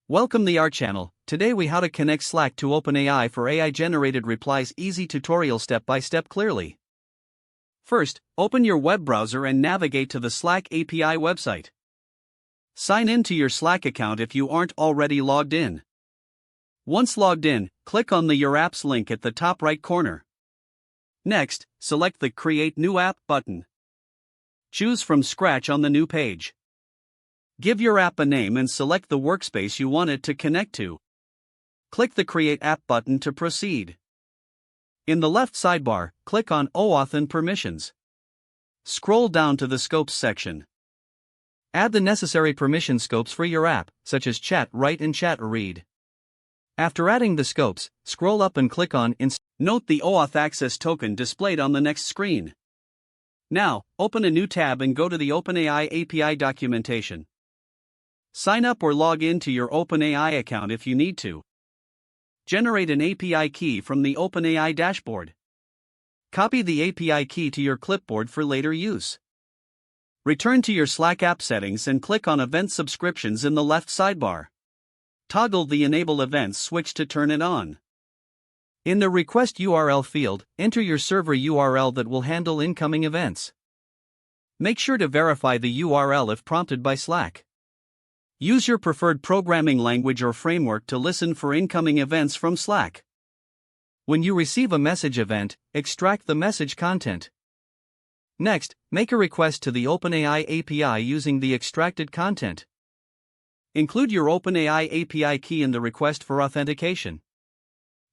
Welcome to our channel. Today we how to connect Slack to OpenAI for AI generated replies. Easy tutorial step by step clearly. First, open your web browser and navigate to the Slack API website. Sign in to your Slack account if you aren't already logged in. Once logged in, click on the Your Apps link at the top right corner. Next, select the Create New App button. Choose from scratch on the new page. Give your app a name and select the workspace you want it to connect to. Click the Create App button to proceed. In the left sidebar, click on OAuth and Permissions. Scroll down to the Scopes section. Add the necessary permission scopes for your app, such as Chat Write and Chat Read. After adding the scopes, scroll up and click on Note the OAuth access token displayed on the next screen. Now, open a new tab and go to the OpenAI API documentation. Sign up or log in to your OpenAI account if you need to. Generate an API key from the OpenAI dashboard. Copy the API key to your clipboard for later use. Return to your Slack app settings and click on Event Subscriptions in the left sidebar. Toggle the Enable Events switch to turn it on. In the Request URL field, enter your server URL that will handle incoming events. Make sure to verify the URL if prompted by Slack. Use your preferred programming language or framework to listen for incoming events from Slack. When you receive a message event, extract the message content. Next, make a request to the OpenAI API using the extracted content. Include your OpenAI API key in the request for authentication.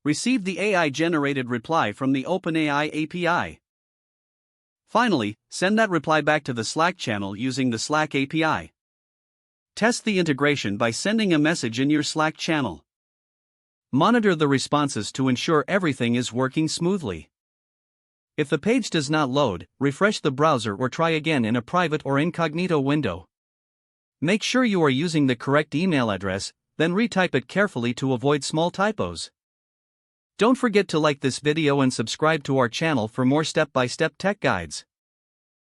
Receive the AI-generated reply from the OpenAI API. Finally, send that reply back to the Slack channel using the Slack API. Test the integration by sending a message in your Slack channel. Monitor the responses to ensure everything is working smoothly. If the page does not load, refresh the browser or try again in a private or incognito window. Make sure you are using the correct email address, then retype it carefully to avoid small typos. Don't forget to like this video and subscribe to our channel for more step-by-step tech guides.